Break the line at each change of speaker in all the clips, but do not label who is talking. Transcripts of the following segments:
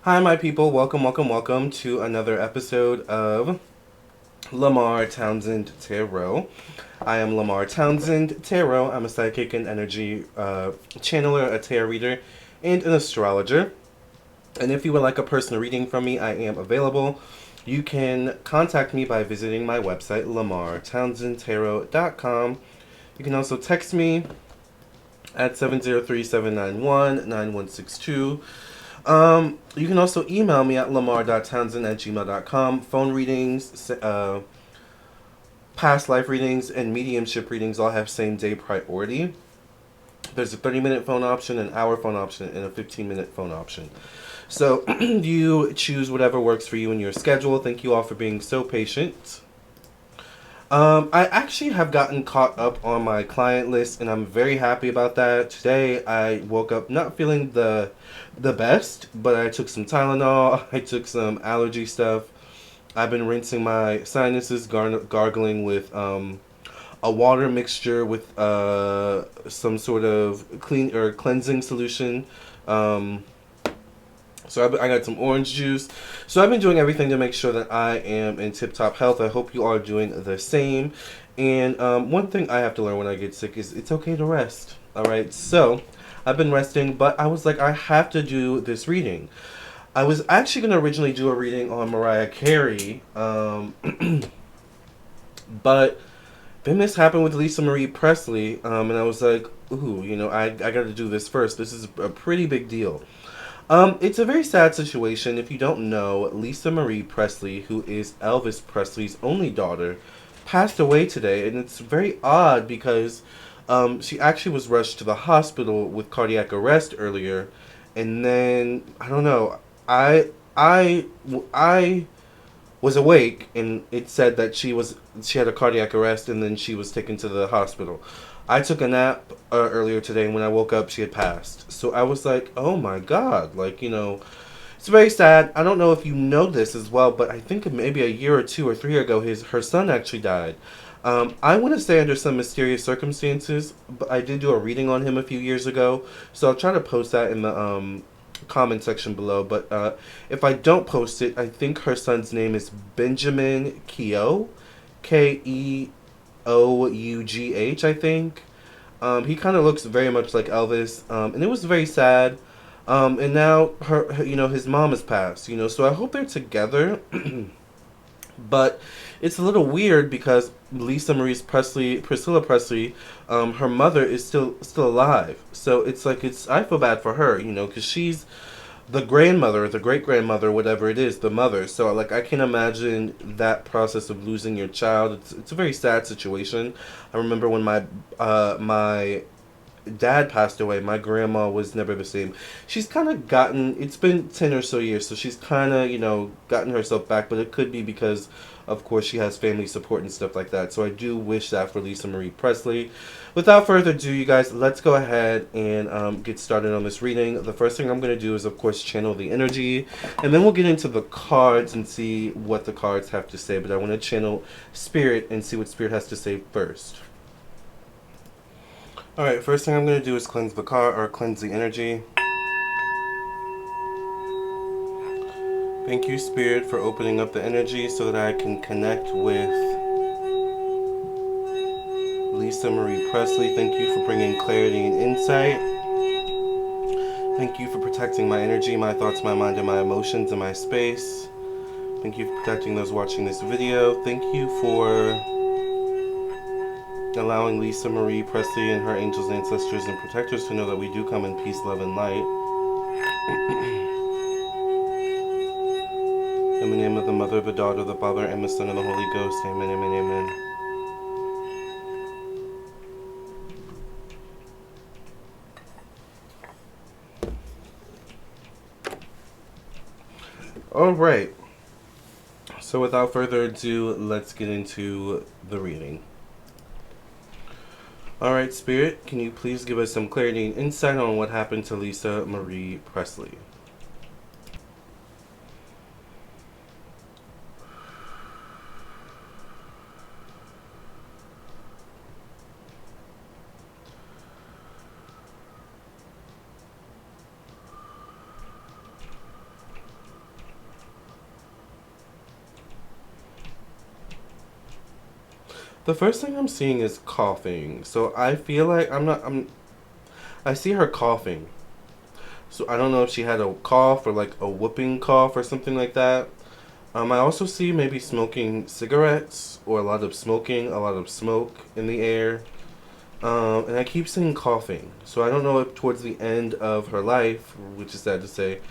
Hi, my people. Welcome to another episode of Lamarr Townsend Tarot. I am Lamarr Townsend Tarot. I'm a psychic and energy channeler, a tarot reader, and an astrologer. And if you would like a personal reading from me, I am available. You can contact me by visiting my website, lamartownsendtarot.com. You can also text me at 703-791-9162. You can also email me at lamarr.townsend@gmail.com. Phone readings, past life readings, and mediumship readings all have same day priority. There's a 30-minute phone option, an hour phone option, and a 15-minute phone option. So you choose whatever works for you in your schedule. Thank you all for being so patient. I actually have gotten caught up on my client list, and I'm very happy about that. Today, I woke up not feeling the best, but I took some Tylenol. I took some allergy stuff. I've been rinsing my sinuses, gargling with a water mixture with some sort of clean or cleansing solution. Um, I got some orange juice. So I've been doing everything to make sure that I am in tip-top health. I hope you are doing the same. And one thing I have to learn when I get sick is it's okay to rest. All right. So I've been resting, but I was like, I have to do this reading. I was actually going to originally do a reading on Mariah Carey, but then this happened with Lisa Marie Presley, and I was like, ooh, I got to do this first. This is a pretty big deal. It's a very sad situation. If you don't know, Lisa Marie Presley, who is Elvis Presley's only daughter, passed away today, and it's very odd because she actually was rushed to the hospital with cardiac arrest earlier, and then I don't know. I was awake, and it said that she had a cardiac arrest, and then she was taken to the hospital. I took a nap earlier today, and when I woke up, she had passed. So I was like, oh my god, it's very sad. I don't know if you know this as well, but I think maybe a year or two or three ago, her son actually died. I want to say under some mysterious circumstances, but I did do a reading on him a few years ago, so I'll try to post that in the comment section below. But if I don't post it, I think her son's name is Benjamin Keogh, Keough, I think. He kind of looks very much like Elvis, and it was very sad. And now his mom has passed. So I hope they're together. But it's a little weird because Priscilla Presley, her mother is still alive. So it's like I feel bad for her, because she's the grandmother, the great grandmother, whatever it is, the mother. So like I can imagine that process of losing your child. It's a very sad situation. I remember when my dad passed away, my grandma was never the same. She's kind of it's been 10 or so years, so she's kind of, gotten herself back, but it could be because, of course, she has family support and stuff like that. So I do wish that for Lisa Marie Presley. Without further ado, you guys, let's go ahead and get started on this reading. The first thing I'm going to do is, of course, channel the energy, and then we'll get into the cards and see what the cards have to say. But I want to channel Spirit and see what Spirit has to say first. Alright, first thing I'm going to do is cleanse the energy. Thank you, Spirit, for opening up the energy so that I can connect with Lisa Marie Presley. Thank you for bringing clarity and insight. Thank you for protecting my energy, my thoughts, my mind, and my emotions, and my space. Thank you for protecting those watching this video. Thank you for allowing Lisa Marie Presley and her angels, ancestors, and protectors to know that we do come in peace, love, and light. In the name of the Mother, the Daughter, the Father, and the Son, and the Holy Ghost. Amen, amen, amen. Alright. So without further ado, let's get into the reading. Alright, Spirit, can you please give us some clarity and insight on what happened to Lisa Marie Presley? The first thing I'm seeing is coughing. So I feel like I see her coughing. So I don't know if she had a cough or like a whooping cough or something like that. I also see maybe smoking cigarettes or a lot of smoke in the air. And I keep seeing coughing. So I don't know if towards the end of her life, which is sad to say,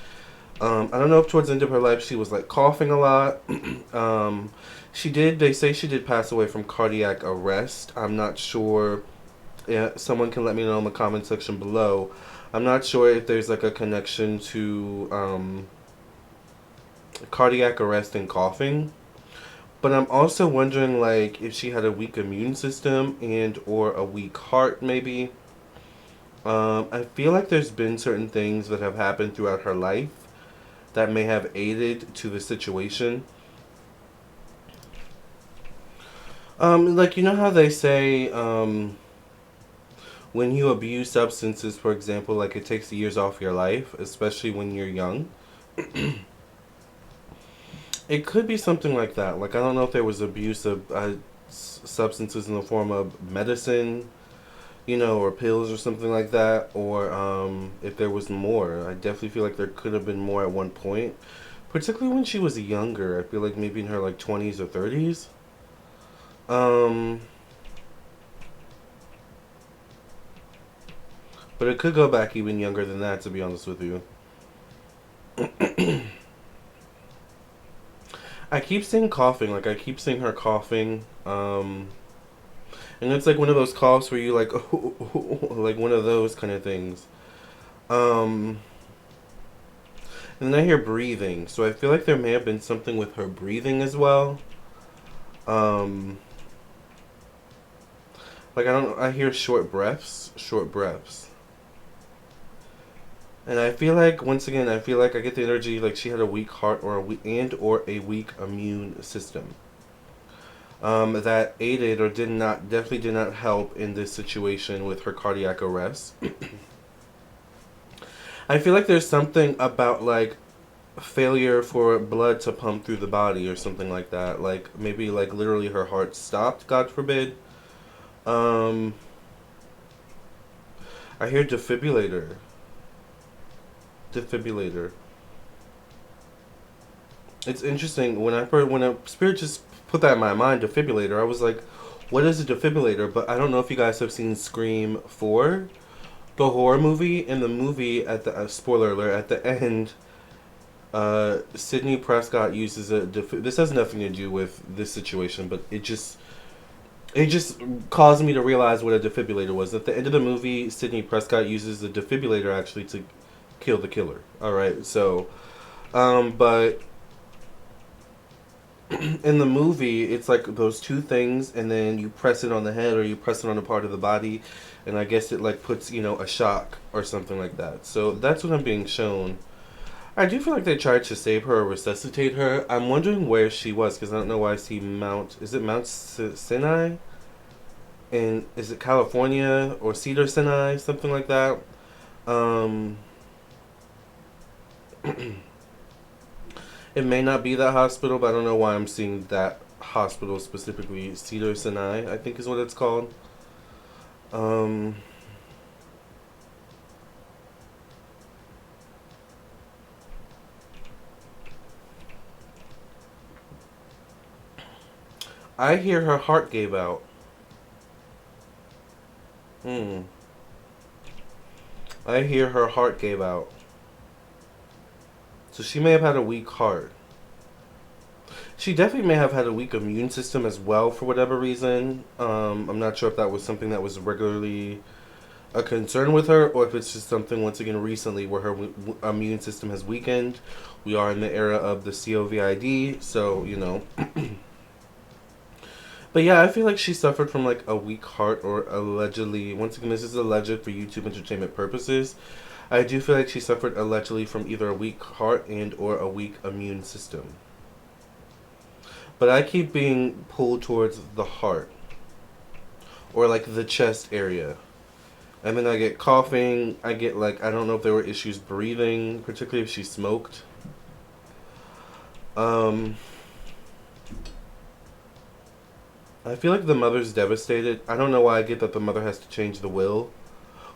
I don't know if towards the end of her life she was like coughing a lot. They say she did pass away from cardiac arrest. I'm not sure. Yeah, someone can let me know in the comment section below. I'm not sure if there's like a connection to cardiac arrest and coughing. But I'm also wondering like if she had a weak immune system and or a weak heart maybe. I feel like there's been certain things that have happened throughout her life that may have aided to the situation. Like you know how they say, when you abuse substances, for example, like it takes years off your life, especially when you're young. It could be something like that. Like I don't know if there was abuse of substances in the form of medicine, or pills or something like that, or if there was more. I definitely feel like there could have been more at one point, particularly when she was younger. I feel like maybe in her like 20s or 30s. Um, but it could go back even younger than that, to be honest with you. I keep seeing coughing, like I keep seeing her coughing. And it's like one of those coughs where you like, like one of those kind of things. Um, and then I hear breathing, so I feel like there may have been something with her breathing as well. Um, like I don't, I hear short breaths, short breaths. And I feel like once again, I feel like I get the energy like she had a weak heart or a weak immune system. That aided or definitely did not help in this situation with her cardiac arrest. I feel like there's something about like failure for blood to pump through the body or something like that. Like maybe like literally her heart stopped, God forbid. Um, I hear defibrillator. Defibrillator. It's interesting when a spirit just put that in my mind, defibrillator. I was like, what is a defibrillator? But I don't know if you guys have seen Scream 4, the horror movie. In the movie, at the spoiler alert, at the end, Sidney Prescott uses this has nothing to do with this situation, but it just caused me to realize what a defibrillator was. At the end of the movie, Sidney Prescott uses the defibrillator actually to kill the killer. All right, so, but in the movie, it's like those two things, and then you press it on the head or you press it on a part of the body, and I guess it like puts a shock or something like that. So that's what I'm being shown. I do feel like they tried to save her or resuscitate her. I'm wondering where she was because I don't know why I see Mount. Is it Mount Sinai? And is it California or Cedar Sinai? Something like that. Um, it may not be that hospital, but I don't know why I'm seeing that hospital specifically. Cedar Sinai, I think is what it's called. Um, I hear her heart gave out. Hmm. I hear her heart gave out. So she may have had a weak heart. She definitely may have had a weak immune system as well for whatever reason. I'm not sure if that was something that was regularly a concern with her or if it's just something, once again, recently where her immune system has weakened. We are in the era of the COVID, so. But yeah, I feel like she suffered from like a weak heart or allegedly, once again, this is alleged for YouTube entertainment purposes. I do feel like she suffered allegedly from either a weak heart and or a weak immune system. But I keep being pulled towards the heart or like the chest area. And then I get coughing. I get like, I don't know if there were issues breathing, particularly if she smoked. Um, I feel like the mother's devastated. I don't know why I get that the mother has to change the will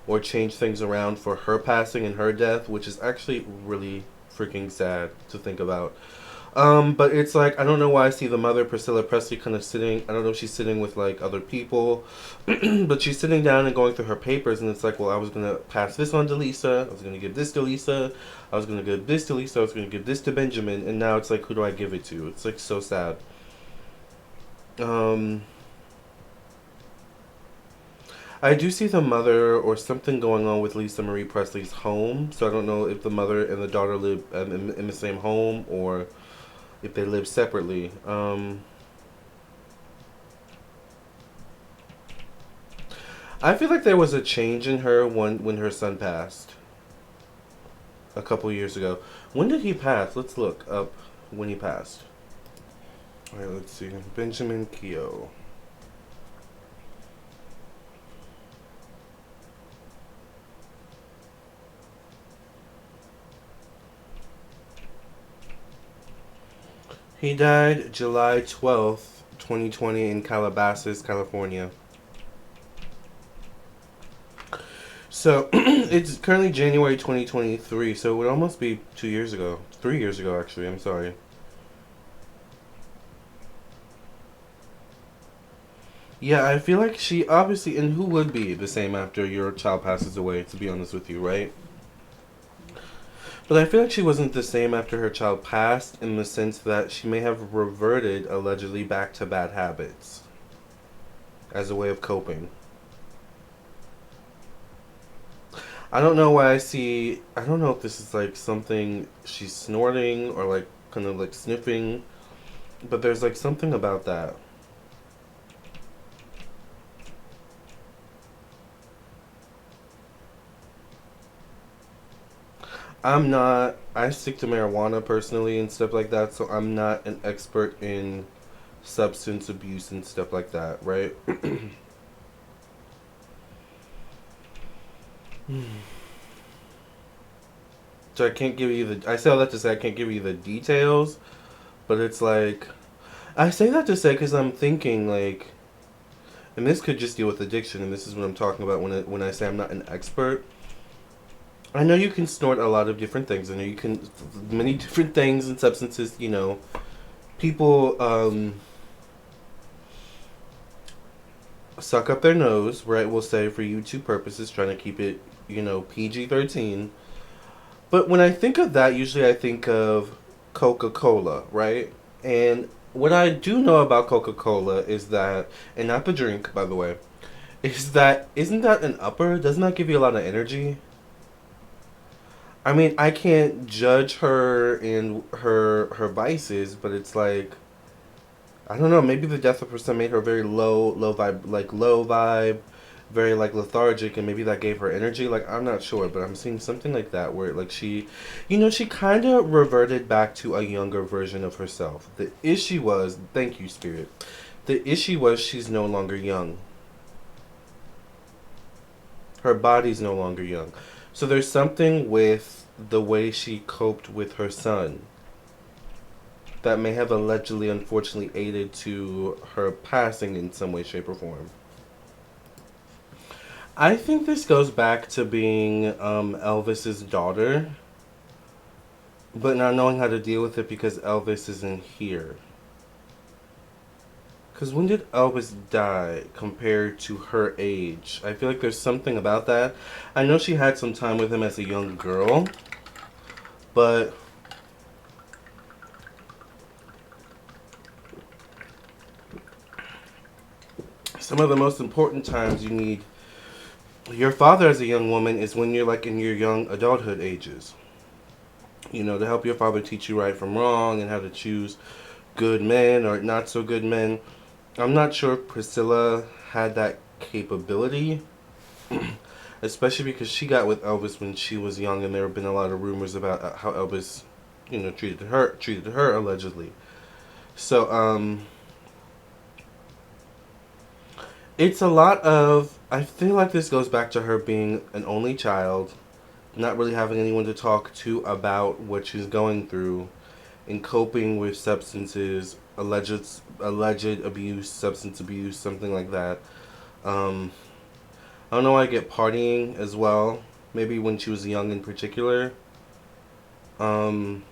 or change things around for her passing and her death, which is actually really freaking sad to think about. But it's like I don't know why I see the mother Priscilla Presley kind of sitting. I don't know if she's sitting with like other people, but she's sitting down and going through her papers, and it's like, well, I was gonna pass this on to Lisa. I was gonna give this to Lisa. I was gonna give this to Lisa. I was gonna give this to Benjamin, and now it's like, who do I give it to? It's like so sad. Um, I do see the mother or something going on with Lisa Marie Presley's home. So I don't know if the mother and the daughter live in the same home or if they live separately. I feel like there was a change in her when her son passed a couple years ago. When did he pass? Let's look up when he passed. All right, let's see. Benjamin Keogh. He died July 12th, 2020 in Calabasas, California. So it's currently January 2023, so it would almost be 2 years ago. 3 years ago, actually. I'm sorry. Yeah, I feel like she obviously, and who would be the same after your child passes away, to be honest with you, right? But I feel like she wasn't the same after her child passed in the sense that she may have reverted allegedly back to bad habits as a way of coping. I don't know why I don't know if this is like something she's snorting or like kind of like sniffing, but there's like something about that. I stick to marijuana personally and stuff like that, so I'm not an expert in substance abuse and stuff like that, right? So I can't give you I say all that to say I can't give you the details, but it's like, I say that to say because I'm thinking like, and this could just deal with addiction, and this is what I'm talking about when I say I'm not an expert. I know you can snort a lot of different things. I know you can many different things and substances. People suck up their nose, right? We'll say for YouTube purposes, trying to keep it PG-13. But when I think of that, usually I think of Coca-Cola, right? And what I do know about Coca-Cola is that, and not the drink, by the way, is that isn't that an upper? Doesn't that give you a lot of energy? I mean, I can't judge her and her vices, but it's like I don't know. Maybe the death of her son made her very low vibe, very like lethargic, and maybe that gave her energy. Like I'm not sure, but I'm seeing something like that where like she kind of reverted back to a younger version of herself. The issue was, thank you, spirit. The issue was she's no longer young. Her body's no longer young. So there's something with the way she coped with her son that may have allegedly, unfortunately, aided to her passing in some way, shape, or form. I think this goes back to being Elvis's daughter, but not knowing how to deal with it because Elvis isn't here. Because when did Elvis die compared to her age? I feel like there's something about that. I know she had some time with him as a young girl, but some of the most important times you need your father as a young woman is when you're like in your young adulthood ages. To help your father teach you right from wrong and how to choose good men or not so good men. I'm not sure if Priscilla had that capability, especially because she got with Elvis when she was young, and there have been a lot of rumors about how Elvis, treated her allegedly. So, it's a lot of. I feel like this goes back to her being an only child, not really having anyone to talk to about what she's going through, in coping with substances, alleged abuse, substance abuse, something like that. Um, I don't know why I get partying as well. Maybe when she was young in particular. Um,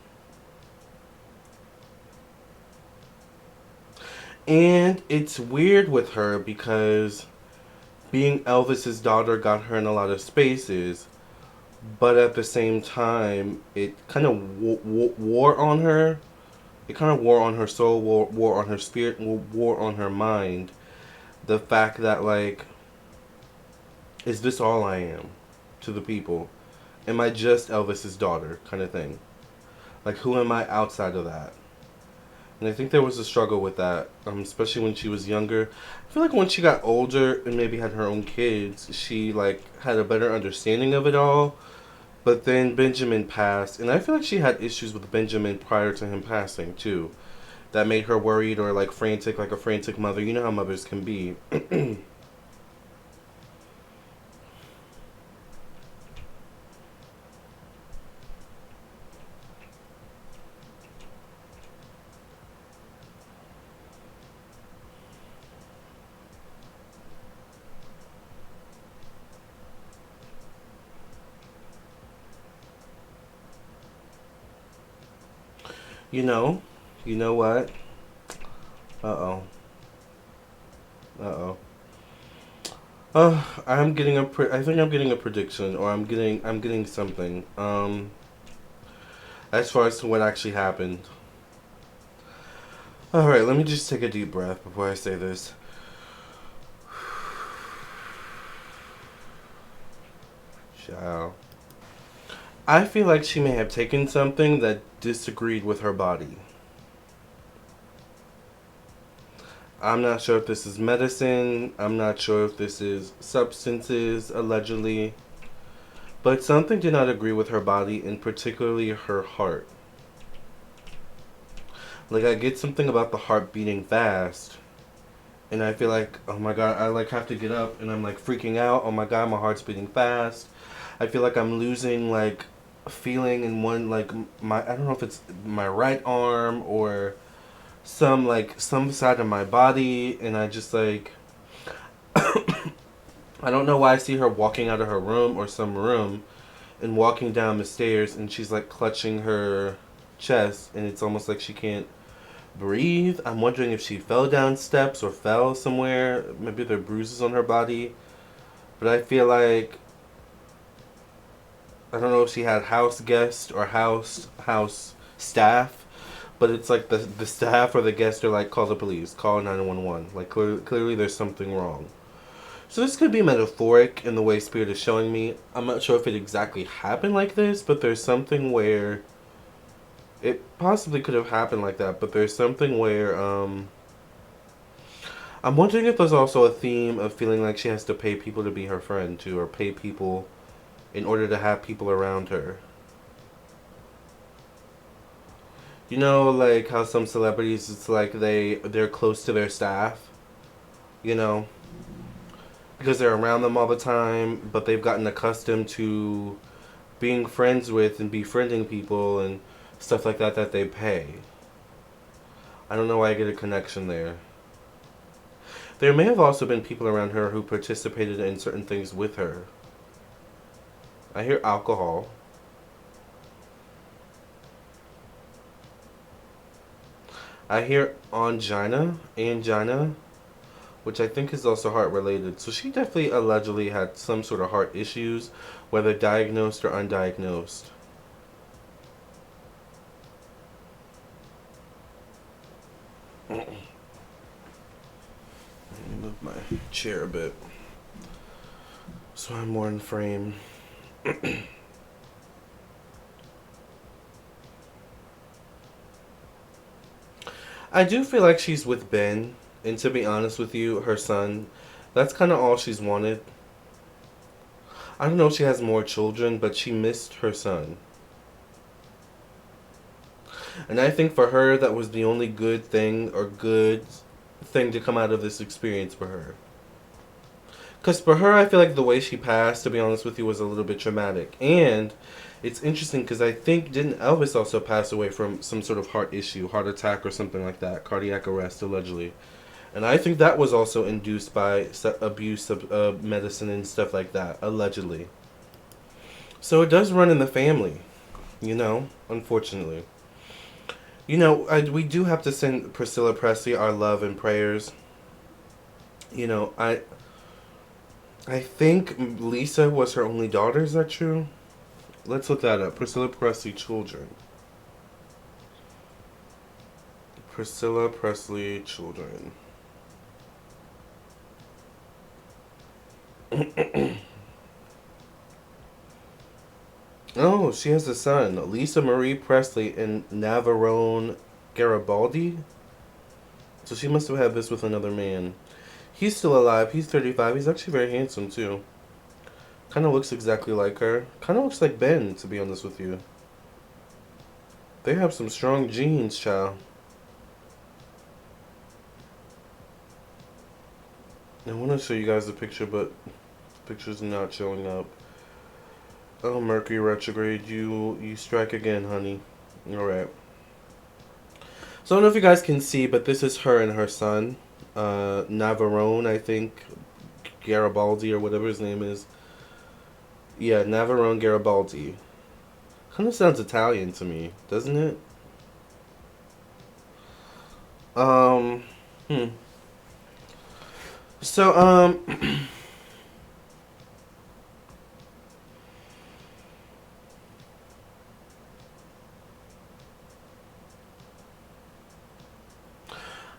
and it's weird with her because being Elvis's daughter got her in a lot of spaces, but at the same time, it kind of wore on her. It kind of wore on her soul, wore on her spirit, wore on her mind. The fact that, like, is this all I am to the people? Am I just Elvis's daughter, kind of thing? Like, who am I outside of that? And I think there was a struggle with that, especially when she was younger. I feel like when she got older and maybe had her own kids, she like had a better understanding of it all. But then Benjamin passed, and I feel like she had issues with Benjamin prior to him passing too. That made her worried or like frantic, like a frantic mother. You know how mothers can be. you know, you know what? Uh oh. Uh oh. I'm getting a. I think I'm getting a prediction, or I'm getting something. As far as to what actually happened. All right, let me just take a deep breath before I say this. Ciao. I feel like she may have taken something that disagreed with her body. I'm not sure if this is medicine. I'm not sure if this is substances, allegedly. But something did not agree with her body, and particularly her heart. Like, I get something about the heart beating fast, and I feel like, oh my god, I like have to get up, and I'm like freaking out. Oh my god, my heart's beating fast. I feel like I'm losing like feeling in one like my I don't know if it's my right arm or some side of my body, and I just like I don't know why I see her walking out of her room or some room and walking down the stairs, and she's like clutching her chest, and it's almost like she can't breathe. I'm wondering if she fell down steps or fell somewhere. Maybe there are bruises on her body. But I feel like I don't know if she had house guests or house staff, but it's like the staff or the guests are like, call the police, call 911. Like clearly there's something wrong. So this could be metaphoric in the way Spirit is showing me. I'm not sure if it exactly happened like this, but there's something where it possibly could have happened like that. But there's something where I'm wondering if there's also a theme of feeling like she has to pay people to be her friend too, or pay people in order to have people around her. You know, like how some celebrities, it's like they're close to their staff. You know, because they're around them all the time, but they've gotten accustomed to being friends with and befriending people and stuff like that that they pay. I don't know why I get a connection there. There may have also been people around her who participated in certain things with her. I hear alcohol. I hear angina, which I think is also heart related. So she definitely allegedly had some sort of heart issues, whether diagnosed or undiagnosed. Let me move my chair a bit so I'm more in frame. I do feel like she's with Ben, and to be honest with you, her son, that's kind of all she's wanted. I don't know if she has more children, but she missed her son. And I think for her, that was the only good thing or good thing to come out of this experience for her. Because for her, I feel like the way she passed, to be honest with you, was a little bit traumatic. And it's interesting because I think, didn't Elvis also pass away from some sort of heart issue, heart attack or something like that, cardiac arrest, allegedly. And I think that was also induced by abuse of medicine and stuff like that, allegedly. So it does run in the family, unfortunately. We do have to send Priscilla Presley our love and prayers. You know, I I think Lisa was her only daughter. Is that true? Let's look that up. Priscilla Presley children. Priscilla Presley children. Oh, she has a son, Lisa Marie Presley and Navarone Garibaldi. So she must have had this with another man. He's still alive. He's 35. He's actually very handsome too. Kind of looks exactly like her. Kind of looks like Ben, to be honest with you. They have some strong genes, child. I want to show you guys the picture, but the picture's not showing up. Oh, Mercury retrograde, you strike again, honey. All right. So I don't know if you guys can see, but this is her and her son, Navarone, I think, Garibaldi or whatever his name is. Yeah, Navarone Garibaldi. Kind of sounds Italian to me, doesn't it? Um, hmm. So,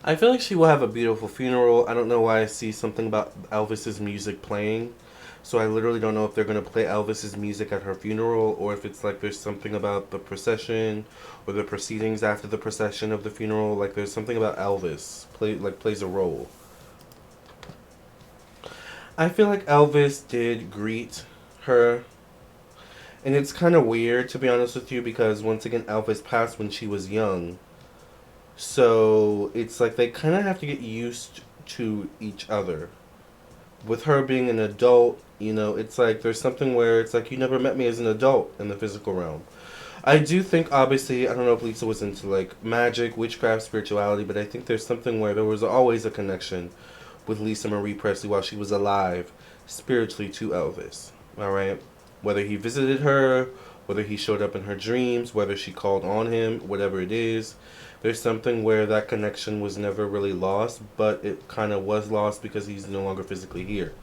I feel like she will have a beautiful funeral. I don't know why I see something about Elvis's music playing. So I literally don't know if they're going to play Elvis's music at her funeral or if it's like there's something about the procession or the proceedings after the procession of the funeral. Like there's something about Elvis plays a role. I feel like Elvis did greet her. And it's kind of weird, to be honest with you, because once again, Elvis passed when she was young. So it's like they kind of have to get used to each other. With her being an adult, it's like there's something where it's like you never met me as an adult in the physical realm. I do think, obviously, I don't know if Lisa was into like magic, witchcraft, spirituality, but I think there's something where there was always a connection with Lisa Marie Presley while she was alive, spiritually to Elvis. All right? Whether he visited her, whether he showed up in her dreams, whether she called on him, whatever it is. There's something where that connection was never really lost, but it kind of was lost because he's no longer physically here.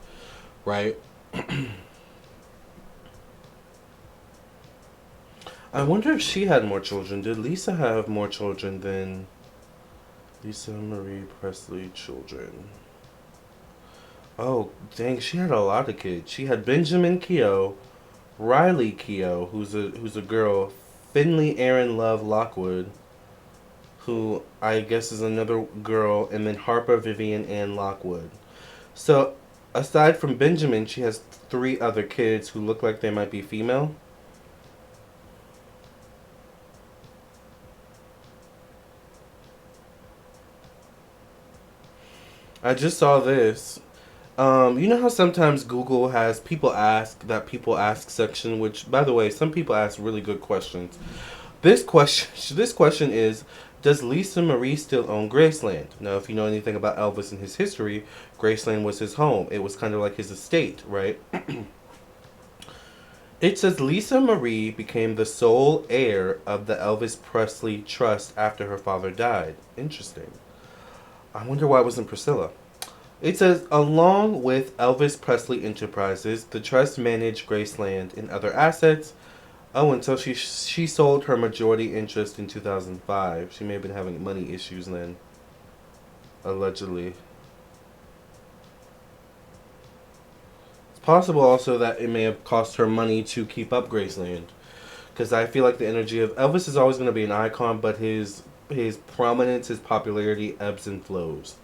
Right? I wonder if she had more children. Did Lisa have more children than Lisa Marie Presley children? Oh, dang, she had a lot of kids. She had Benjamin Keogh, Riley Keogh, who's a girl, Finley Aaron Love Lockwood, who I guess is another girl, and then Harper Vivian Ann Lockwood. So, aside from Benjamin, she has three other kids who look like they might be female. I just saw this. You know how sometimes Google has people ask section, which, by the way, some people ask really good questions. This question is, does Lisa Marie still own Graceland? Now, if you know anything about Elvis and his history, Graceland was his home. It was kind of like his estate, right? It says Lisa Marie became the sole heir of the Elvis Presley Trust after her father died. Interesting. I wonder why it wasn't Priscilla. It says, along with Elvis Presley Enterprises, the trust managed Graceland and other assets. Oh, until she sold her majority interest in 2005. She may have been having money issues then, allegedly. It's possible also that it may have cost her money to keep up Graceland. Because I feel like the energy of Elvis is always going to be an icon, but his prominence, his popularity ebbs and flows.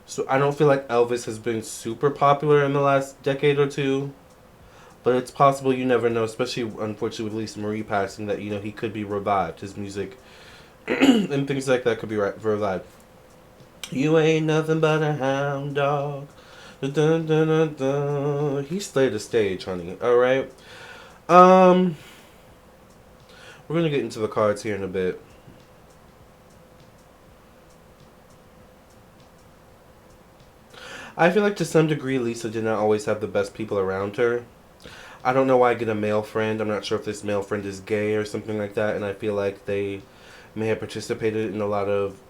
So I don't feel like Elvis has been super popular in the last decade or two. But it's possible, you never know, especially unfortunately with Lisa Marie passing, that he could be revived. His music and things like that could be revived. You ain't nothing but a hound dog. Dun, dun, dun, dun, dun. He slayed the stage, honey. All right. Um, we're gonna get into the cards here in a bit. I feel like to some degree, Lisa did not always have the best people around her. I don't know why I get a male friend. I'm not sure if this male friend is gay or something like that, and I feel like they may have participated in a lot of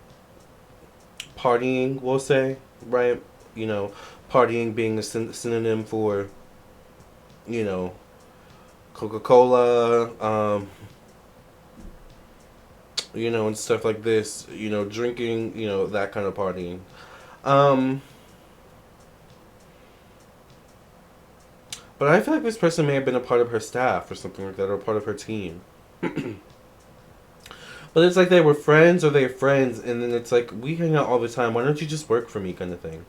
partying, we'll say, right? You know, partying being a synonym for, you know, Coca Cola, and stuff like this, drinking, that kind of partying. Um, but I feel like this person may have been a part of her staff or something like that, or part of her team. But it's like they were friends or they're friends, and then it's like, we hang out all the time. Why don't you just work for me, kind of thing?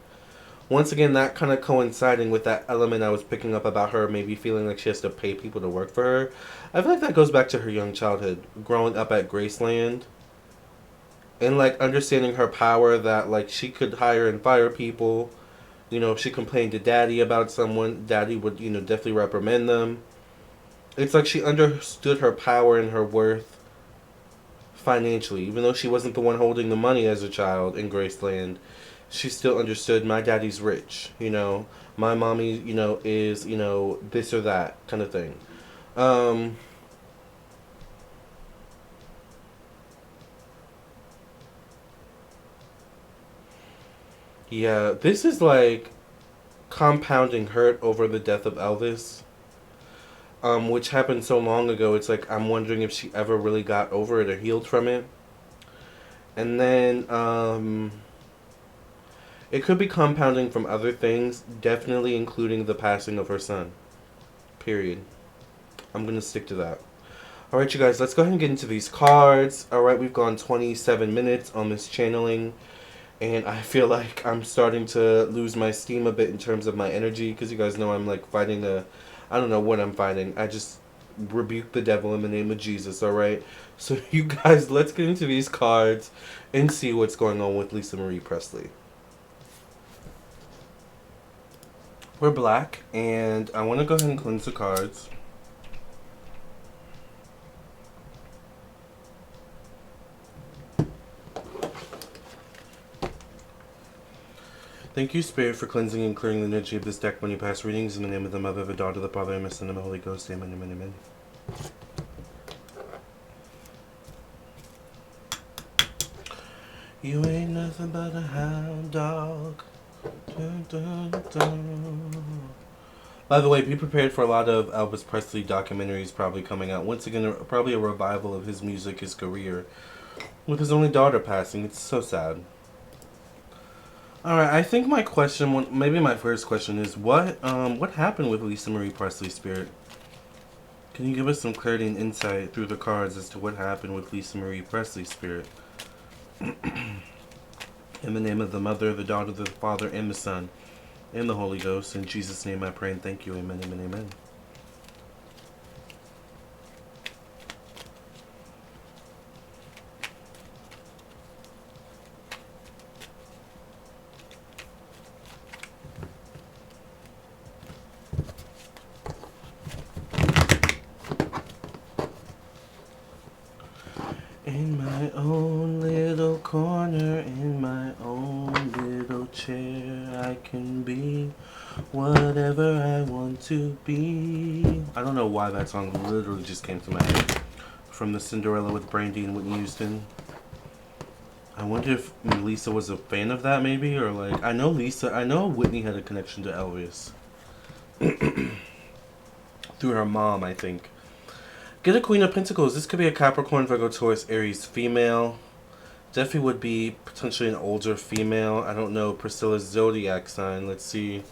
Once again, that kind of coinciding with that element I was picking up about her, maybe feeling like she has to pay people to work for her. I feel like that goes back to her young childhood, growing up at Graceland, and like understanding her power that like she could hire and fire people. If she complained to daddy about someone, daddy would, definitely reprimand them. It's like she understood her power and her worth financially, even though she wasn't the one holding the money as a child in Graceland. She still understood my daddy's rich, my mommy, is, this or that kind of thing. Um, yeah, this is like compounding hurt over the death of Elvis, which happened so long ago. It's like I'm wondering if she ever really got over it or healed from it. And then it could be compounding from other things, definitely including the passing of her son. Period. I'm going to stick to that. All right, you guys, let's go ahead and get into these cards. All right, we've gone 27 minutes on this channeling, and I feel like I'm starting to lose my steam a bit in terms of my energy, because you guys know I'm like fighting I don't know what I'm fighting. I just rebuke the devil in the name of Jesus, all right? So you guys, let's get into these cards and see what's going on with Lisa Marie Presley. We're black, and I want to go ahead and cleanse the cards. Thank you, Spirit, for cleansing and clearing the energy of this deck when you pass readings. In the name of the Mother, the Daughter, the Father, and the Son, and the Holy Ghost. Amen, amen, amen. You ain't nothing but a hound dog. Dun, dun, dun. By the way, be prepared for a lot of Elvis Presley documentaries probably coming out. Once again, probably a revival of his music, his career. With his only daughter passing, it's so sad. Alright, I think my question, maybe my first question is, what happened with Lisa Marie Presley, Spirit? Can you give us some clarity and insight through the cards as to what happened with Lisa Marie Presley, Spirit? In the name of the Mother, the Daughter, the Father, and the Son, and the Holy Ghost. In Jesus' name I pray and thank you. Amen, amen, amen. In my own little corner, in my own little chair, I can be whatever I want to be. I don't know why that song literally just came to my head. From the Cinderella with Brandy and Whitney Houston. I wonder if Lisa was a fan of that, maybe, or like I know Whitney had a connection to Elvis through her mom, I think. Get a Queen of Pentacles. This could be a Capricorn, Virgo, Taurus, Aries female. Definitely would be potentially an older female. I don't know Priscilla's zodiac sign. Let's see.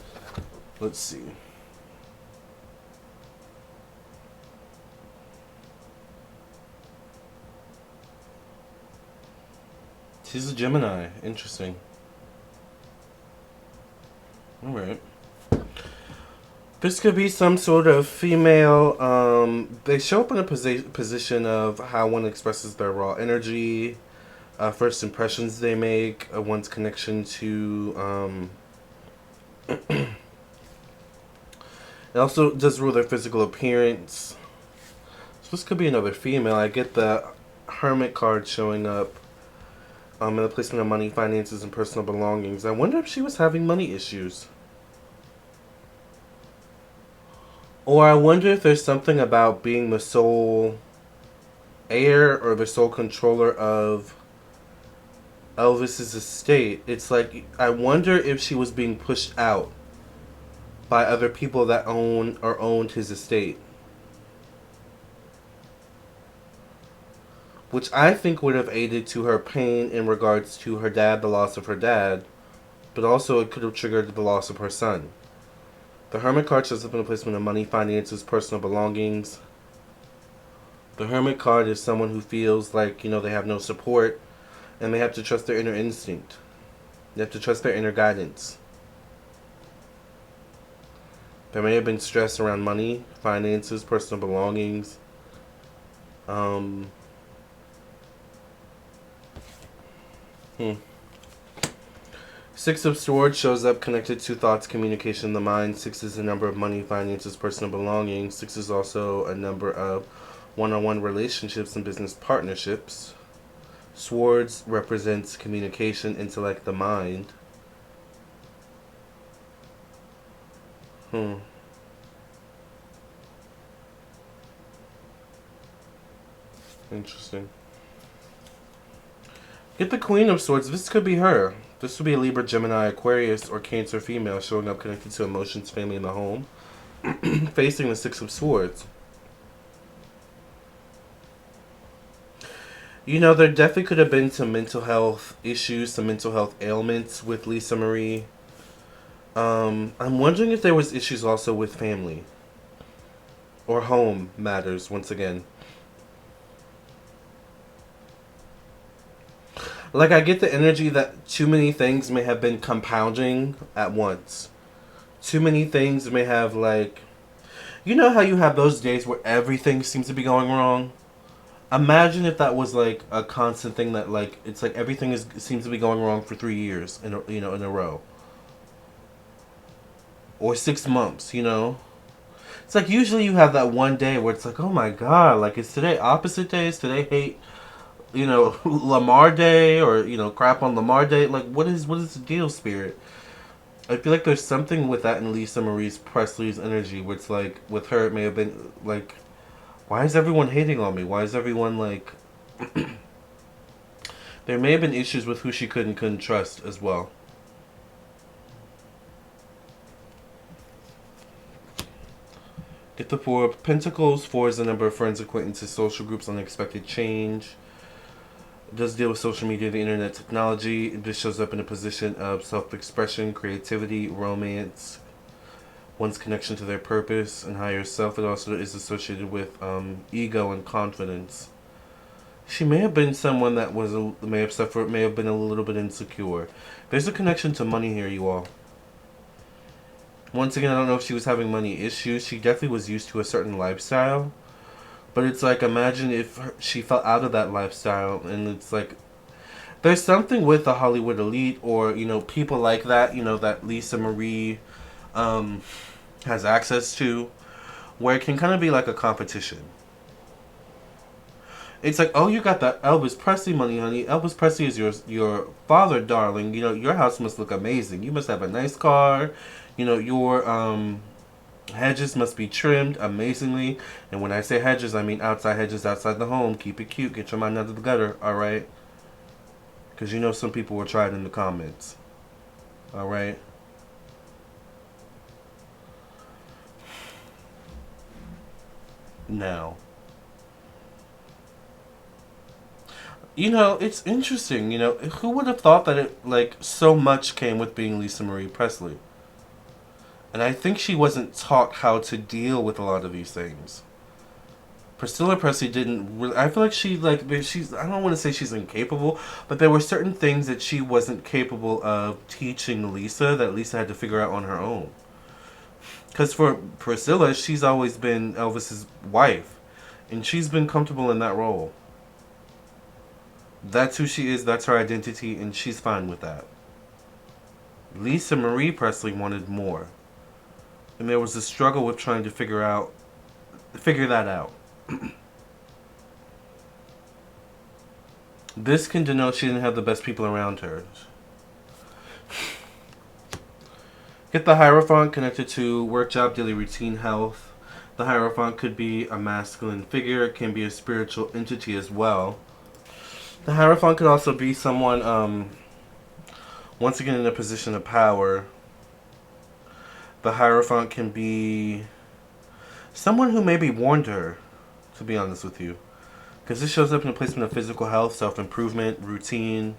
She's a Gemini. Interesting. Alright. This could be some sort of female, they show up in a position of how one expresses their raw energy, first impressions they make, one's connection to, It also does rule their physical appearance. So this could be another female. I get the Hermit card showing up in the placement of money, finances, and personal belongings. I wonder if she was having money issues. Or I wonder if there's something about being the sole heir or the sole controller of Elvis's estate. It's like, I wonder if she was being pushed out by other people that own or owned his estate. Which I think would have aided to her pain in regards to her dad, the loss of her dad, but also it could have triggered the loss of her son. The Hermit card shows up in the placement of money, finances, personal belongings. The Hermit card is someone who feels like, they have no support, and they have to trust their inner instinct. They have to trust their inner guidance. There may have been stress around money, finances, personal belongings. Six of Swords shows up connected to thoughts, communication, the mind. Six is the number of money, finances, personal belongings. Six is also a number of one-on-one relationships and business partnerships. Swords represents communication, intellect, the mind. Interesting. Get the Queen of Swords. This could be her. This would be a Libra, Gemini, Aquarius, or Cancer female showing up connected to emotions, family, and the home. Facing the Six of Swords. There definitely could have been some mental health issues, some mental health ailments with Lisa Marie. I'm wondering if there was issues also with family. Or home matters, once again. Like, I get the energy that too many things may have been compounding at once. Too many things may have, like... You know how you have those days where everything seems to be going wrong? Imagine if that was, like, a constant thing that, like... It's like everything seems to be going wrong for 3 years, in a row. Or 6 months, It's like usually you have that one day where it's like, oh my god, like, is today opposite day? Is today hate... Lamarr Day, or, crap on Lamarr Day. Like, what is the deal, Spirit? I feel like there's something with that in Lisa Marie Presley's energy, where it's like, with her, it may have been, like, why is everyone hating on me? Why is everyone, like... There may have been issues with who she could and couldn't trust as well. Get the Four of Pentacles. 4 is the number of friends, acquaintances, social groups, unexpected change. It does deal with social media, the internet, technology. This shows up in a position of self-expression, creativity, romance, one's connection to their purpose and higher self. It also is associated with ego and confidence. She may have been someone that may have been a little bit insecure. There's a connection to money here, you all. Once again, I don't know if she was having money issues. She definitely was used to a certain lifestyle. But it's like, imagine if she fell out of that lifestyle, and it's like, there's something with the Hollywood elite, or, people like that, that Lisa Marie has access to, where it can kind of be like a competition. It's like, oh, you got that Elvis Presley money, honey. Elvis Presley is your father, darling. Your house must look amazing. You must have a nice car. Your hedges must be trimmed amazingly. And when I say hedges, I mean outside hedges, outside the home. Keep it cute. Get your mind out of the gutter, alright? Because some people will try it in the comments. Alright? Now. It's interesting. Who would have thought that so much came with being Lisa Marie Presley? And I think she wasn't taught how to deal with a lot of these things. Priscilla Presley didn't really... I feel like she's... I don't want to say she's incapable, but there were certain things that she wasn't capable of teaching Lisa that Lisa had to figure out on her own. Because for Priscilla, she's always been Elvis's wife. And she's been comfortable in that role. That's who she is, that's her identity, and she's fine with that. Lisa Marie Presley wanted more, and there was a struggle with trying to figure that out. This can denote she didn't have the best people around her. Get the Hierophant connected to work, job, daily routine, health. The Hierophant could be a masculine figure. It can be a spiritual entity as well. The Hierophant could also be someone, once again, in a position of power. The Hierophant can be someone who maybe warned her, to be honest with you. Because this shows up in a placement of physical health, self-improvement, routine.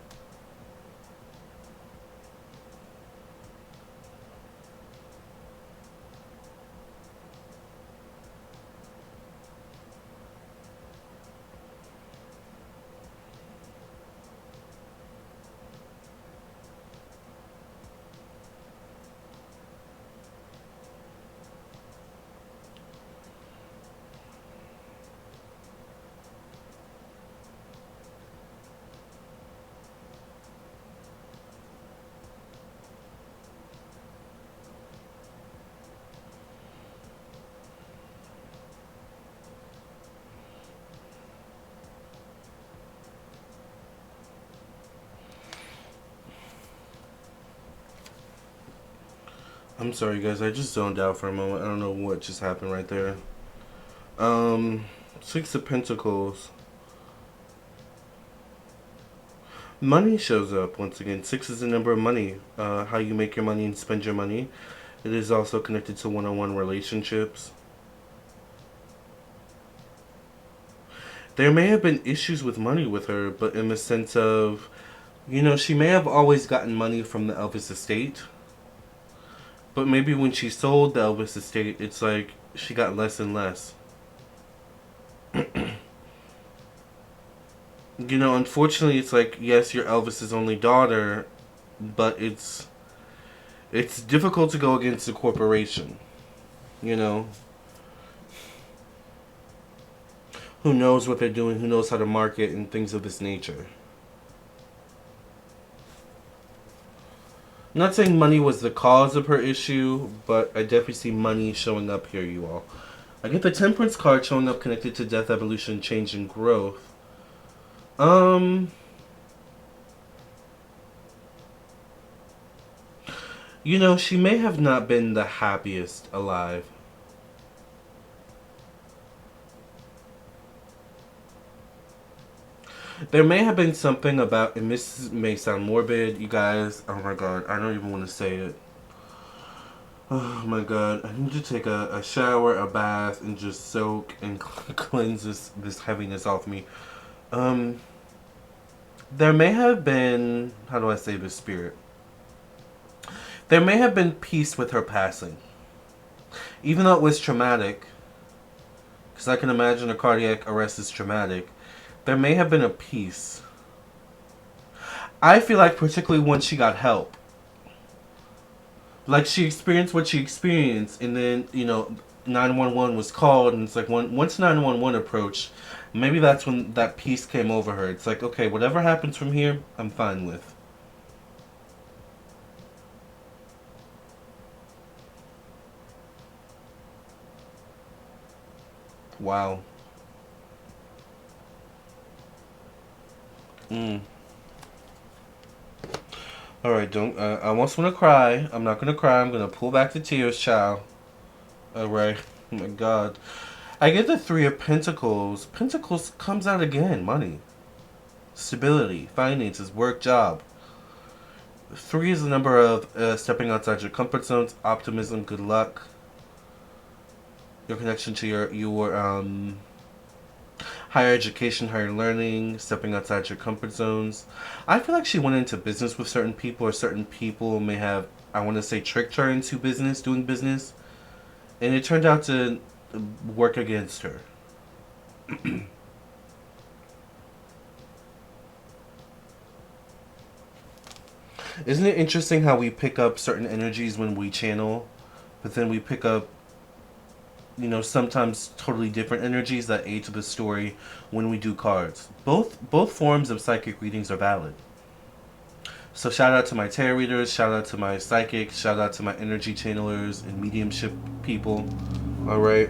I'm sorry, guys. I just zoned out for a moment. I don't know what just happened right there. Six of Pentacles. Money shows up once again. Six is the number of money. How you make your money and spend your money. It is also connected to one-on-one relationships. There may have been issues with money with her, but in the sense of, she may have always gotten money from the Elvis estate. But maybe when she sold the Elvis estate, it's like she got less and less. Unfortunately, it's like, yes, you're Elvis's only daughter, but it's difficult to go against the corporation. Who knows what they're doing, who knows how to market, and things of this nature. I'm not saying money was the cause of her issue, but I definitely see money showing up here, you all. I get the Temperance card showing up connected to death, evolution, change, and growth. She may have not been the happiest alive. There may have been something about, and this may sound morbid, you guys. Oh my god, I don't even want to say it. Oh my god, I need to take a shower, a bath, and just soak and cleanse this heaviness off me. There may have been, how do I say this, spirit? There may have been peace with her passing. Even though it was traumatic, because I can imagine a cardiac arrest is traumatic, there may have been a peace. I feel like particularly when she got help. Like she experienced what she experienced, and then, 911 was called, and it's like once 911 approached, maybe that's when that peace came over her. It's like, okay, whatever happens from here, I'm fine with. Wow. Alright, don't, I almost want to cry. I'm not going to cry. I'm going to pull back the tears, child. Alright. Oh my god. I get the Three of Pentacles. Pentacles comes out again. Money. Stability. Finances. Work. Job. Three is the number of stepping outside your comfort zones. Optimism. Good luck. Your connection to your higher education, higher learning, stepping outside your comfort zones. I feel like she went into business with certain people, or certain people may have, I want to say, tricked her into doing business, and it turned out to work against her. Isn't it interesting how we pick up certain energies when we channel, but then we pick up, sometimes totally different energies that aid to the story when we do cards. Both forms of psychic readings are valid. So shout out to my tarot readers, shout out to my psychics, shout out to my energy channelers and mediumship people. Alright?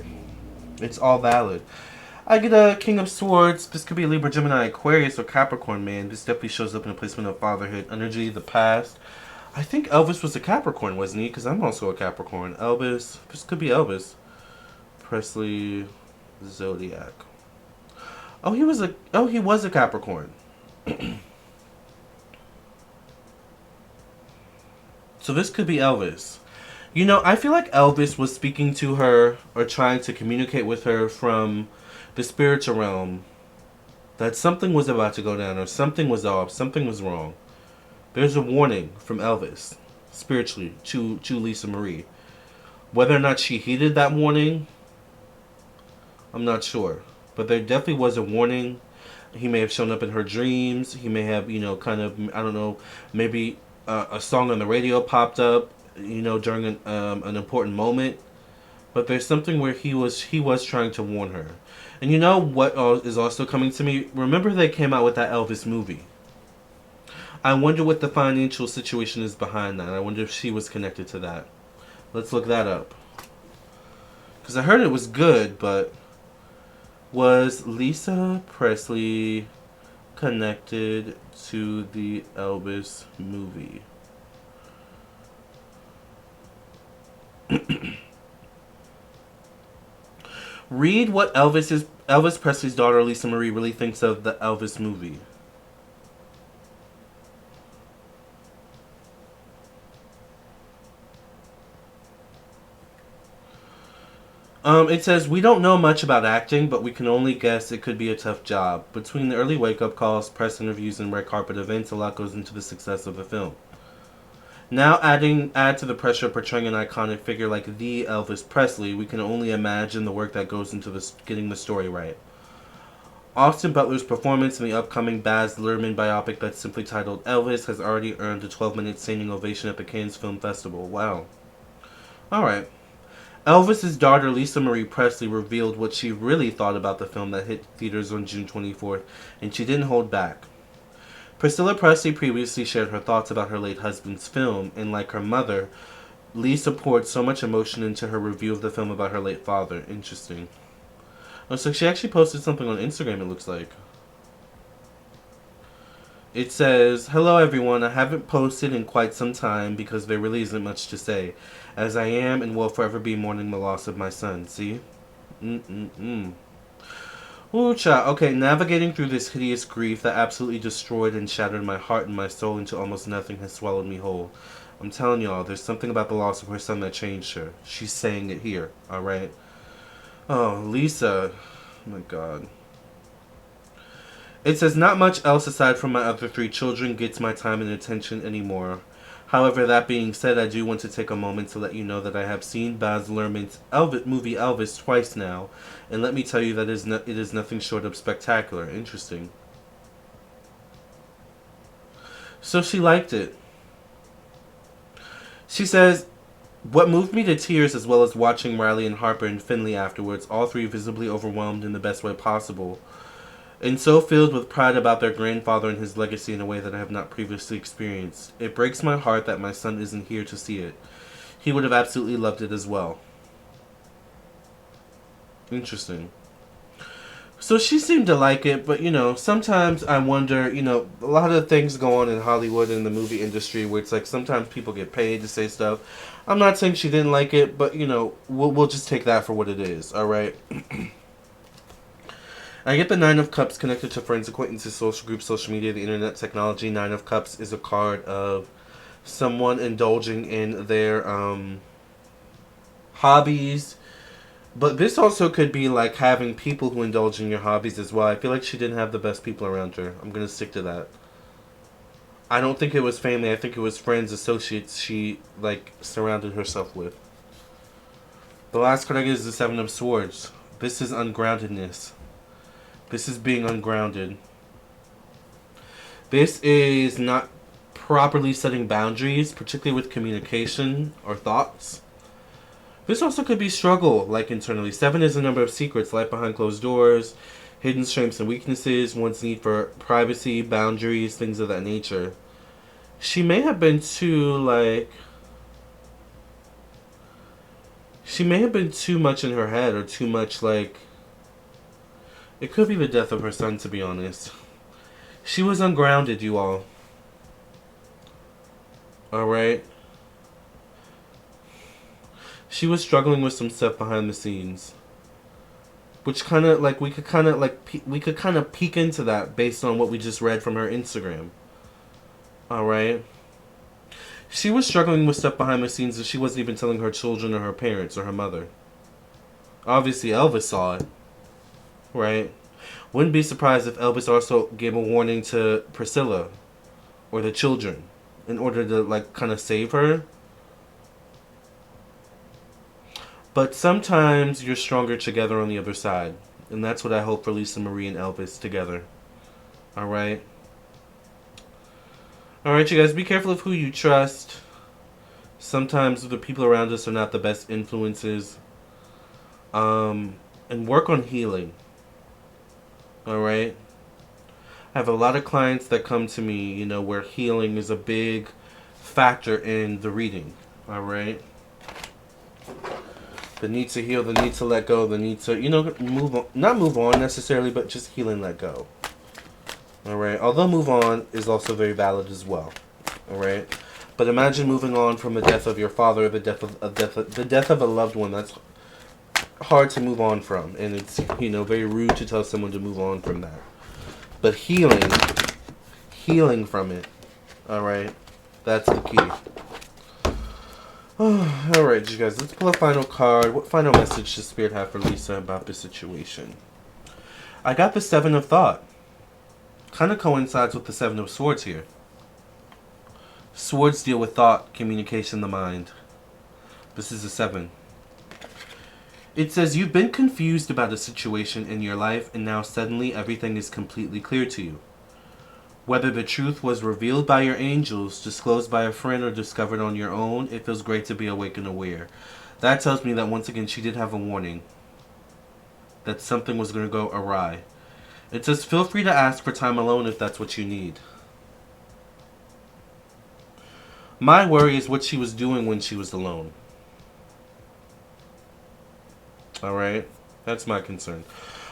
It's all valid. I get a King of Swords. This could be a Libra, Gemini, Aquarius, or Capricorn, man. This definitely shows up in a placement of fatherhood energy, the past. I think Elvis was a Capricorn, wasn't he? Because I'm also a Capricorn. Elvis. This could be Elvis. Presley, Zodiac. Oh, he was a Capricorn. So this could be Elvis. You know, I feel like Elvis was speaking to her or trying to communicate with her from the spiritual realm that something was about to go down or something was off, something was wrong. There's a warning from Elvis, spiritually, to Lisa Marie. Whether or not she heeded that warning, I'm not sure. But there definitely was a warning. He may have shown up in her dreams. He may have, kind of, I don't know, maybe a song on the radio popped up, during an important moment. But there's something where he was trying to warn her. And you know what is also coming to me? Remember they came out with that Elvis movie. I wonder what the financial situation is behind that. I wonder if she was connected to that. Let's look that up. Because I heard it was good, but was Lisa Presley connected to the Elvis movie? Read what Elvis Presley's daughter Lisa Marie really thinks of the Elvis movie. It says, we don't know much about acting, but we can only guess it could be a tough job. Between the early wake-up calls, press interviews, and red carpet events, a lot goes into the success of the film. Now add to the pressure of portraying an iconic figure like the Elvis Presley, we can only imagine the work that goes into getting the story right. Austin Butler's performance in the upcoming Baz Luhrmann biopic that's simply titled Elvis has already earned a 12-minute standing ovation at the Cannes Film Festival. Wow. Alright. Elvis's daughter Lisa Marie Presley revealed what she really thought about the film that hit theaters on June 24th, and she didn't hold back. Priscilla Presley previously shared her thoughts about her late husband's film, and like her mother, Lisa poured so much emotion into her review of the film about her late father. Interesting. Oh, so she actually posted something on Instagram, it looks like. It says, hello everyone, I haven't posted in quite some time because there really isn't much to say, as I am and will forever be mourning the loss of my son. See? Ooh, cha. Okay, navigating through this hideous grief that absolutely destroyed and shattered my heart and my soul into almost nothing has swallowed me whole. I'm telling y'all, there's something about the loss of her son that changed her. She's saying it here, alright? Oh, Lisa. Oh my God. It says, not much else aside from my other 3 children gets my time and attention anymore. However, that being said, I do want to take a moment to let you know that I have seen Baz Luhrmann's movie Elvis twice now, and let me tell you that it is nothing short of spectacular. Interesting. So she liked it. She says, what moved me to tears as well as watching Riley and Harper and Finley afterwards, all 3 visibly overwhelmed in the best way possible, and so filled with pride about their grandfather and his legacy in a way that I have not previously experienced. It breaks my heart that my son isn't here to see it. He would have absolutely loved it as well. Interesting. So she seemed to like it, but sometimes I wonder, a lot of things go on in Hollywood and the movie industry where it's like sometimes people get paid to say stuff. I'm not saying she didn't like it, but we'll just take that for what it is, alright? I get the 9 of Cups connected to friends, acquaintances, social groups, social media, the internet, technology. 9 of Cups is a card of someone indulging in their hobbies. But this also could be like having people who indulge in your hobbies as well. I feel like she didn't have the best people around her. I'm going to stick to that. I don't think it was family. I think it was friends, associates she surrounded herself with. The last card I get is the 7 of Swords. This is ungroundedness. This is being ungrounded. This is not properly setting boundaries, particularly with communication or thoughts. This also could be struggle, internally. 7 is a number of secrets, life behind closed doors, hidden strengths and weaknesses, one's need for privacy, boundaries, things of that nature. She may have been too, like, she may have been too much in her head, or too much, like, it could be the death of her son, to be honest. She was ungrounded, you all. Alright? She was struggling with some stuff behind the scenes. Which kind of, like, we could kind of peek into that based on what we just read from her Instagram. Alright? She was struggling with stuff behind the scenes that she wasn't even telling her children or her parents or her mother. Obviously, Elvis saw it. Right? Wouldn't be surprised if Elvis also gave a warning to Priscilla or the children in order to, like, kind of save her. But sometimes you're stronger together on the other side. And that's what I hope for Lisa Marie and Elvis together. Alright? Alright, you guys, be careful of who you trust. Sometimes the people around us are not the best influences. And work on healing. Alright? I have a lot of clients that come to me, you know, where healing is a big factor in the reading. Alright? The need to heal, the need to let go, the need to, you know, move on. Not move on necessarily, but just heal and let go. Alright? Although move on is also very valid as well. Alright? But imagine moving on from the death of your father, the death of a loved one. That's hard to move on from. And it's, you know, very rude to tell someone to move on from that. But healing from it. Alright? That's the key. Alright, you guys, let's pull a final card. What final message does Spirit have for Lisa about this situation? I got the Seven of Thought. Kind of coincides with the Seven of Swords here. Swords deal with thought, communication, the mind. This is a 7. It says, you've been confused about a situation in your life, and now suddenly everything is completely clear to you. Whether the truth was revealed by your angels, disclosed by a friend, or discovered on your own, it feels great to be awake and aware. That tells me that once again she did have a warning. That something was going to go awry. It says, feel free to ask for time alone if that's what you need. My worry is what she was doing when she was alone. Alright? That's my concern.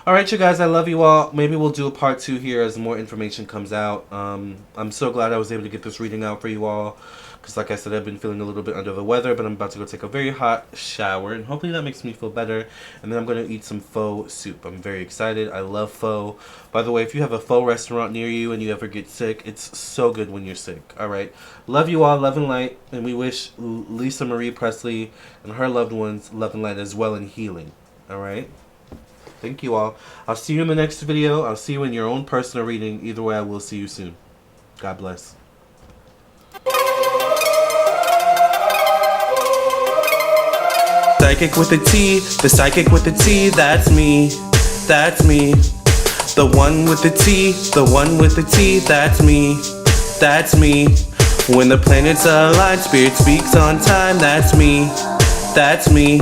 Alright, you guys, I love you all. Maybe we'll do a part 2 here as more information comes out. I'm so glad I was able to get this reading out for you all. Because like I said, I've been feeling a little bit under the weather, but I'm about to go take a very hot shower. And hopefully that makes me feel better. And then I'm going to eat some pho soup. I'm very excited. I love pho. By the way, if you have a pho restaurant near you and you ever get sick, it's so good when you're sick. Alright? Love you all. Love and light. And we wish Lisa Marie Presley and her loved ones love and light as well in healing. Alright? Thank you all. I'll see you in the next video. I'll see you in your own personal reading. Either way, I will see you soon. God bless. Psychic with a T, the psychic with the T, that's me. That's me. The one with the T, the one with the T, that's me. That's me. When the planets align, spirit speaks on time, that's me. That's me.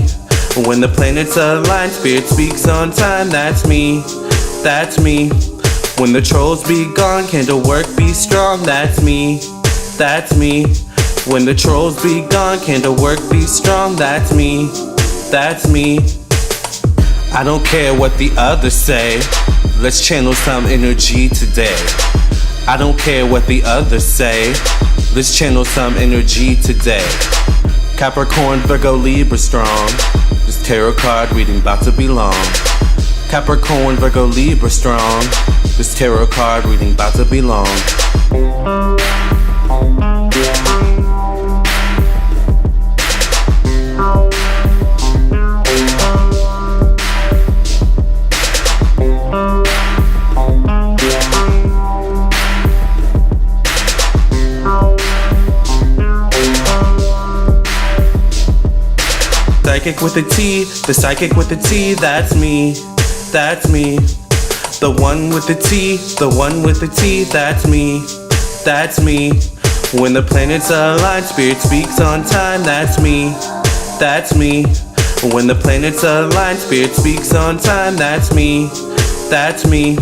When the planets align, spirit speaks on time, that's me. That's me. When the trolls be gone, candle work be strong, that's me. That's me. When the trolls be gone, candle work be strong, that's me. That's me. I don't care what the others say. Let's channel some energy today. I don't care what the others say. Let's channel some energy today. Capricorn, Virgo, Libra strong. This tarot card reading about to be long. Capricorn, Virgo, Libra strong. This tarot card reading about to be long. Psychic with a T, the psychic with the T, that's me. That's me. The one with the T, the one with the T, that's me. That's me. When the planets align, spirit speaks on time, that's me. That's me. When the planets align, spirit speaks on time, that's me. That's me.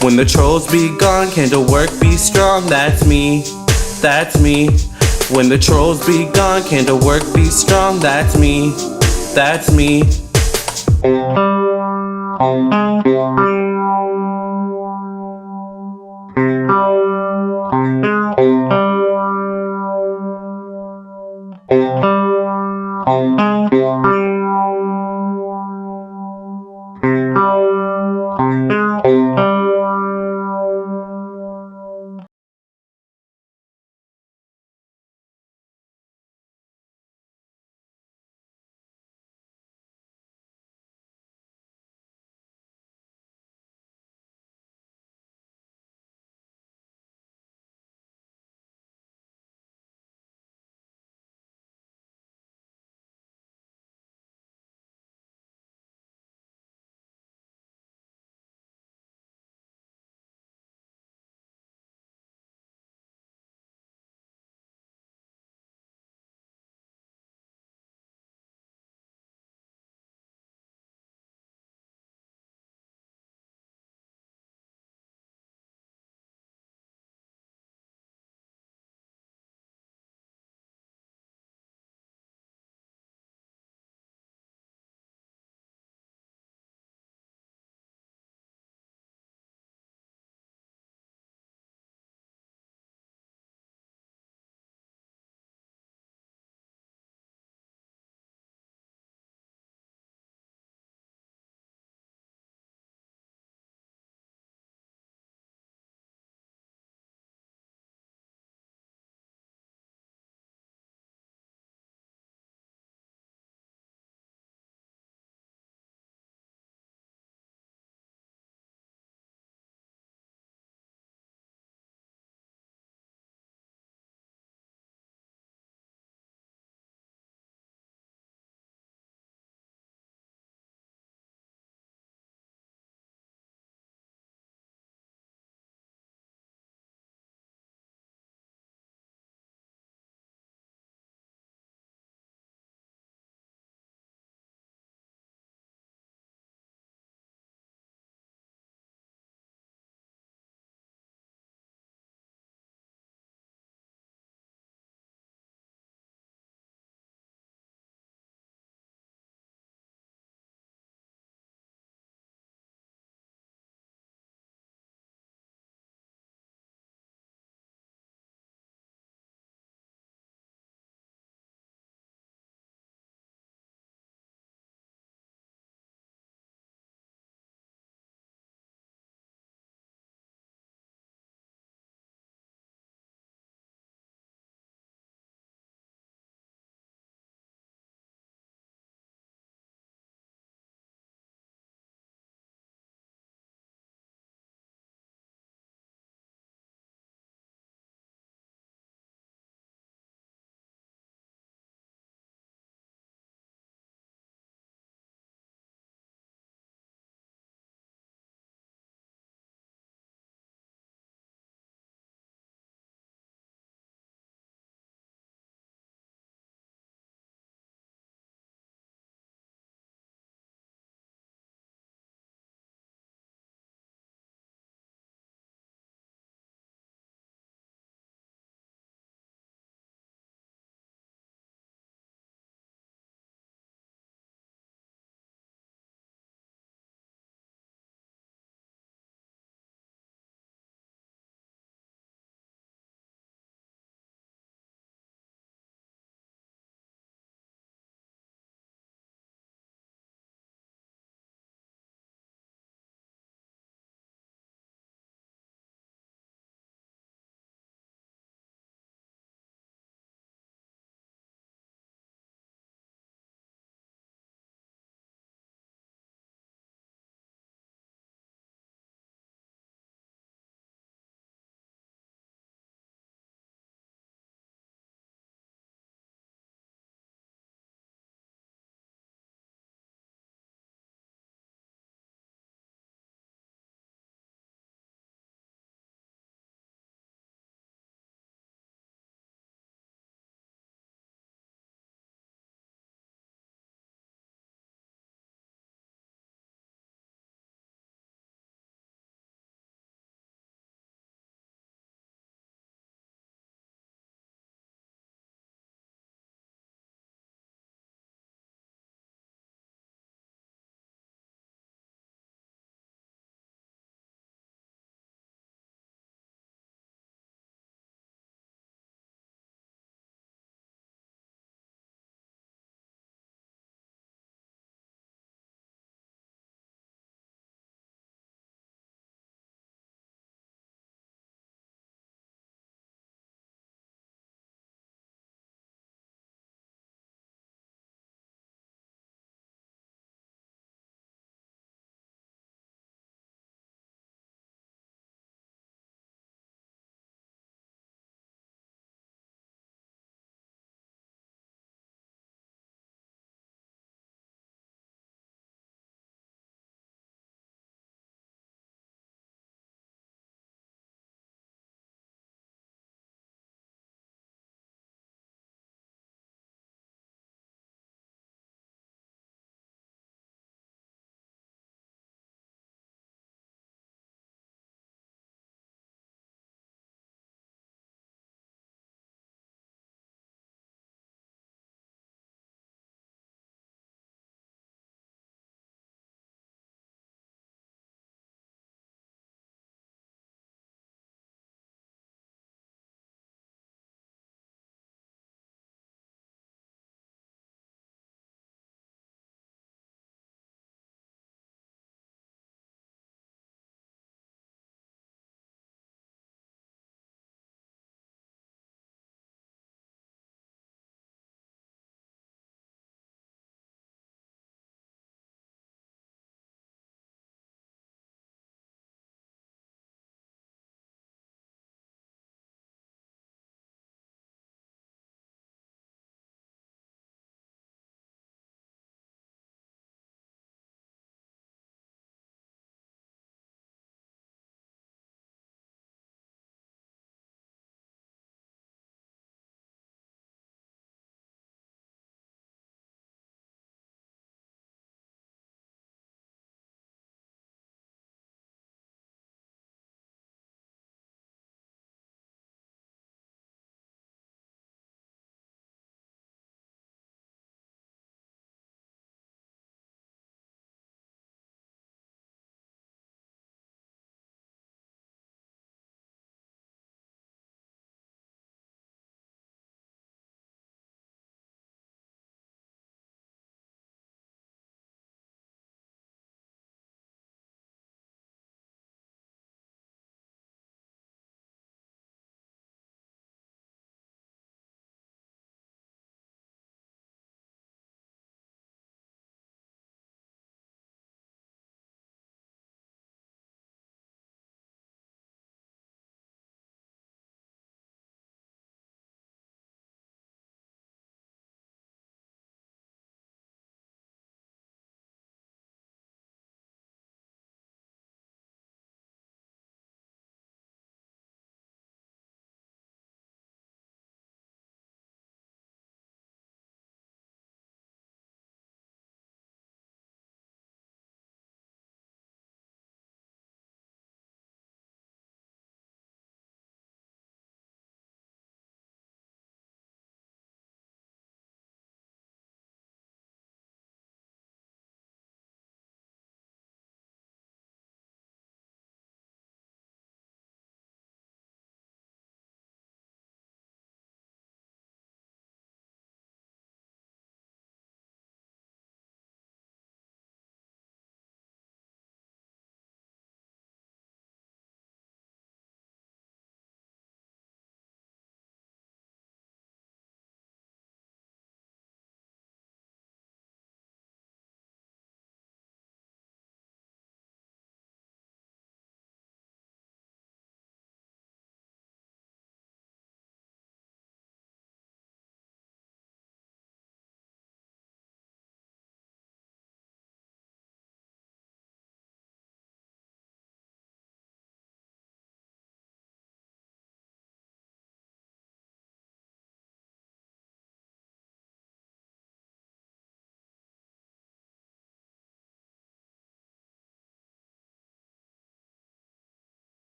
When the trolls be gone, candle work be strong, that's me. That's me. When the trolls be gone, can the work be strong? That's me. That's me.